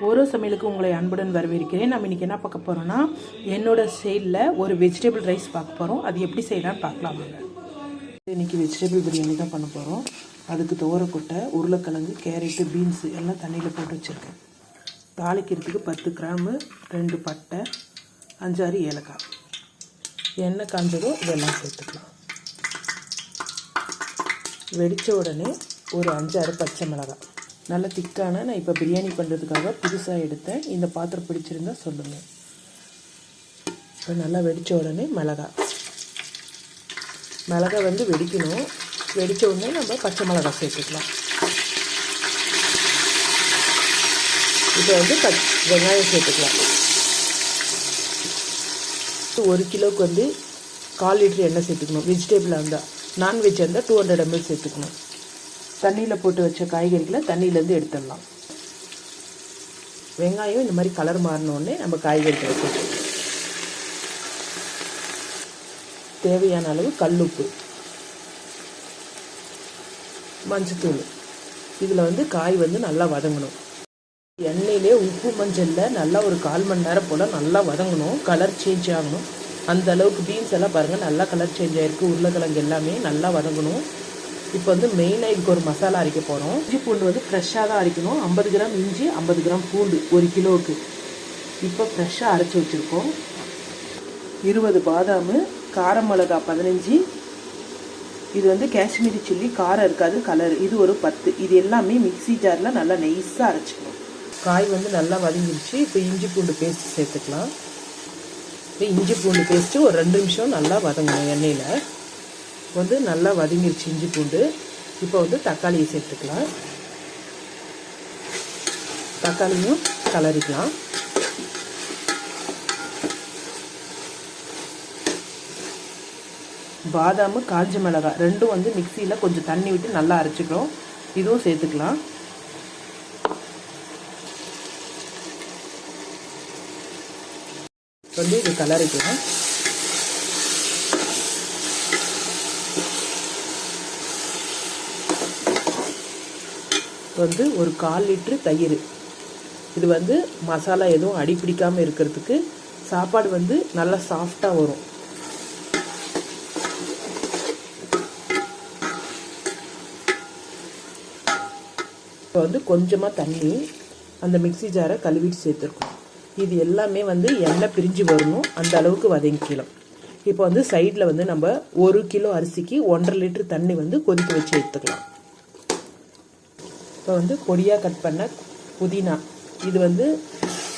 ஒரு சமையலுக்கு உங்களை அன்புடன் வரவேற்கிறேன். நம்ம இன்றைக்கி என்ன பார்க்க போகிறோன்னா, என்னோட ஸ்டைலில் ஒரு வெஜிடபிள் ரைஸ் பார்க்க போகிறோம். அது எப்படி செய்யலான்னு பார்க்கலாம் வாங்க. இன்றைக்கி வெஜிடபிள் பிரியாணி தான் பண்ண போகிறோம். அதுக்கு துவரக்கொட்டை, உருளைக்கிழங்கு, கேரட்டு, பீன்ஸு எல்லாம் தண்ணியில் போட்டு வச்சுருக்கேன். தாளிக்கிறதுக்கு 10 கிராம்பு, 2 பட்டை, 5-6 ஏலக்காய். எண்ணெய் காஞ்சதோ இதெல்லாம் சேர்த்துக்கலாம். வெடித்த உடனே ஒரு 5-6 பச்சை மிளகாய். நல்ல திக்கான, நான் இப்போ பிரியாணி பண்ணுறதுக்காக புதுசாக எடுத்தேன். இந்த பாத்திரம் பிடிச்சிருந்தா சொல்லுங்கள். இப்போ நல்லா வெடித்த உடனே மிளகாய் வந்து வெடிக்கணும். வெடித்த உடனே நம்ம பச்சை மிளகாய் சேர்த்துக்கலாம். இப்போ வந்து வெங்காயம் சேர்த்துக்கலாம். 1 கிலோவுக்கு வந்து 1/4 லிட்டர் எண்ணெய் சேர்த்துக்கணும். வெஜிடபிளாக இருந்தால், நான்வெஜ் இருந்தால் 200 ml சேர்த்துக்கணும். தண்ணியில் போட்டு வச்ச காய்கறிகளை தண்ணியிலேருந்து எடுத்துடலாம். வெங்காயம் இந்த மாதிரி கலர் மாறினோடனே நம்ம காய்கறிகளை சேர்த்துக்கலாம். தேவையான அளவு கல்லுப்பு, மஞ்சத்தூள். இதில் வந்து காய் வந்து நல்லா வதங்கணும். எண்ணெயிலே உப்பு மஞ்சளில் நல்லா ஒரு 1/4 மணி நேரம் போல் நல்லா வதங்கணும். கலர் சேஞ்ச் ஆகணும். அந்த அளவுக்கு பீன்ஸ் எல்லாம் பாருங்கள் நல்லா கலர் சேஞ்ச் ஆகிருக்கு. உருளைக்கிழங்கு எல்லாமே நல்லா வதங்கணும். இப்போ வந்து மெயினாக இதுக்கு ஒரு மசாலா அரைக்க போகிறோம். இஞ்சி பூண்டு வந்து ஃப்ரெஷ்ஷாக தான் அரைக்கணும். 50 கிராம் இஞ்சி, 50 கிராம் பூண்டு 1 கிலோவுக்கு. இப்போ ஃப்ரெஷ்ஷாக அரைச்சி வச்சுருக்கோம். 20 பாதாம், கார மிளகா 15. இது வந்து காஷ்மீரி சில்லி, காரம் இருக்காது, கலர். இது ஒரு 10. இது எல்லாமே மிக்ஸி ஜாரில் நல்லா நைஸாக அரைச்சிக்கணும். காய் வந்து நல்லா வதங்கிடுச்சு. இப்போ இஞ்சி பூண்டு பேஸ்ட் சேர்த்துக்கலாம். இப்போ இஞ்சி பூண்டு பேஸ்ட்டு ஒரு 2 நிமிஷம் நல்லா வதங்கணும் எண்ணெயில். வந்து நல்லா வதங்கிருச்சு இஞ்சி பூண்டு. இப்போ வந்து தக்காளியை சேர்த்துக்கலாம். தக்காளியும் கலரிக்கலாம். பாதாம், காஞ்ச மிளகாய் ரெண்டும் வந்து மிக்சியில் கொஞ்சம் தண்ணி விட்டு நல்லா அரைச்சிக்கிறோம். இதுவும் சேர்த்துக்கலாம். வந்து இது கலரிக்கலாம். வந்து ஒரு 1/4 லிட்டரு தயிர். இது வந்து மசாலா எதுவும் அடிப்பிடிக்காமல் இருக்கிறதுக்கு, சாப்பாடு வந்து நல்லா சாஃப்டாக வரும். இப்போ வந்து கொஞ்சமாக தண்ணி அந்த மிக்ஸி ஜாரை கழுவிட்டு சேர்த்துருக்கோம். இது எல்லாமே வந்து எண்ணெய் பிரிஞ்சு வரணும். அந்த அளவுக்கு வதங்கிக்கலாம். இப்போ வந்து சைடில் வந்து நம்ம 1 கிலோ அரிசிக்கு 1.5 லிட்டர் தண்ணி வந்து கொதிக்க வச்சு எடுத்துக்கலாம். இப்போ வந்து பொடியாக கட் பண்ண புதினா. இது வந்து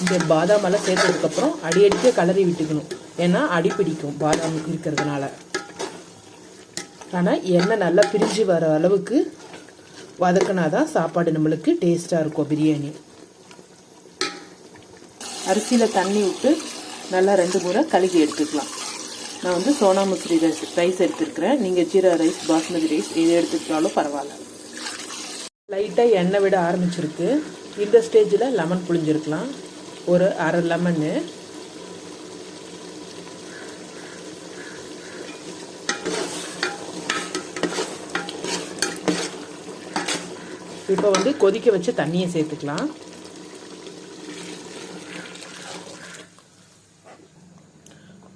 இந்த பாதாம் எல்லாம் சேர்த்ததுக்கப்புறம் அடிக்க கலரி விட்டுக்கணும். ஏன்னா அடி பிடிக்கும் பாதாம் இருக்கிறதுனால. ஆனால் எண்ணெய் நல்லா பிரிஞ்சு வர அளவுக்கு வதக்கினா தான் சாப்பாடு நம்மளுக்கு டேஸ்ட்டாக இருக்கும் பிரியாணி. அரிசியில் தண்ணி விட்டு நல்லா 2 முறை கழுகி எடுத்துக்கலாம். நான் வந்து சோனா மசூரி ரைஸ் எடுத்துருக்கிறேன். நீங்கள் ஜீரா ரைஸ், பாஸ்மதி ரைஸ் எது எடுத்துக்கிட்டாலும் பரவாயில்ல. லைட்டாக எண்ணெய் விட ஆரம்பிச்சிருக்கு. இந்த ஸ்டேஜில் லெமன் புழிஞ்சிருக்கலாம். ஒரு 1/2 லெமன்னு. இப்போ வந்து கொதிக்க வச்ச தண்ணியை சேர்த்துக்கலாம்.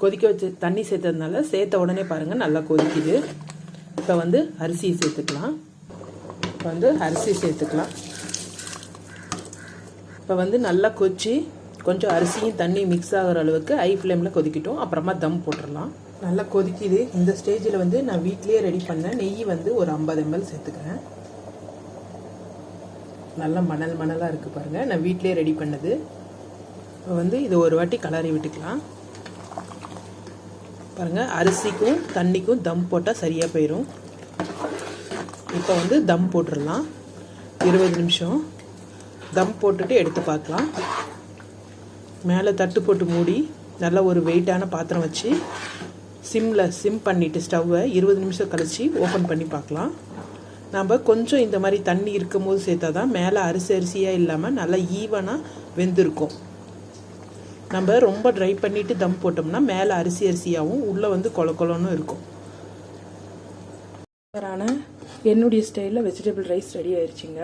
கொதிக்க வச்ச தண்ணி சேர்த்ததுனால சேர்த்த உடனே பாருங்கள் நல்லா கொதிக்குது. இப்போ வந்து அரிசியை சேர்த்துக்கலாம். இப்போ வந்து அரிசி சேர்த்துக்கலாம். இப்போ வந்து நல்லா கொச்சி கொஞ்சம் அரிசியும் தண்ணி மிக்ஸ் ஆகிற அளவுக்கு ஹை ஃப்ளேமில் கொதிக்கிட்டோம். அப்புறமா தம் போட்டுடலாம். நல்லா கொதிக்குது. இந்த ஸ்டேஜில் வந்து நான் வீட்லேயே ரெடி பண்ண நெய் வந்து ஒரு 50 ml சேர்த்துக்கிறேன். நல்லா மணலாக இருக்குது பாருங்கள். நான் வீட்லேயே ரெடி பண்ணது. இப்போ வந்து இது ஒரு வாட்டி கலரி விட்டுக்கலாம். பாருங்கள், அரிசிக்கும் தண்ணிக்கும் தம் போட்டால் சரியாக போயிடும். இப்போ வந்து தம் போட்டுடலாம். 20 நிமிஷம் தம் போட்டுட்டு எடுத்து பார்க்கலாம். மேலே தட்டு போட்டு மூடி நல்லா ஒரு வெயிட்டான பாத்திரம் வச்சு சிம் பண்ணிவிட்டு ஸ்டவ்வை 20 நிமிஷம் கழித்து ஓப்பன் பண்ணி பார்க்கலாம். நம்ம கொஞ்சம் இந்த மாதிரி தண்ணி இருக்கும் போது சேர்த்தா தான் மேலே அரிசியாக இல்லாமல் நல்லா ஈவனாக வெந்திருக்கும். நம்ம ரொம்ப ட்ரை பண்ணிவிட்டு தம் போட்டோம்னா மேலே அரிசியாகவும் உள்ளே வந்து கொலன்னு இருக்கும். என்னுடைய ஸ்டைலில் வெஜிடபிள் ரைஸ் ரெடி ஆயிடுச்சுங்க.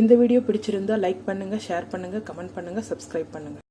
இந்த வீடியோ பிடிச்சிருந்தா லைக் பண்ணுங்கள், ஷேர் பண்ணுங்கள், கமெண்ட் பண்ணுங்கள், சப்ஸ்கிரைப் பண்ணுங்கள்.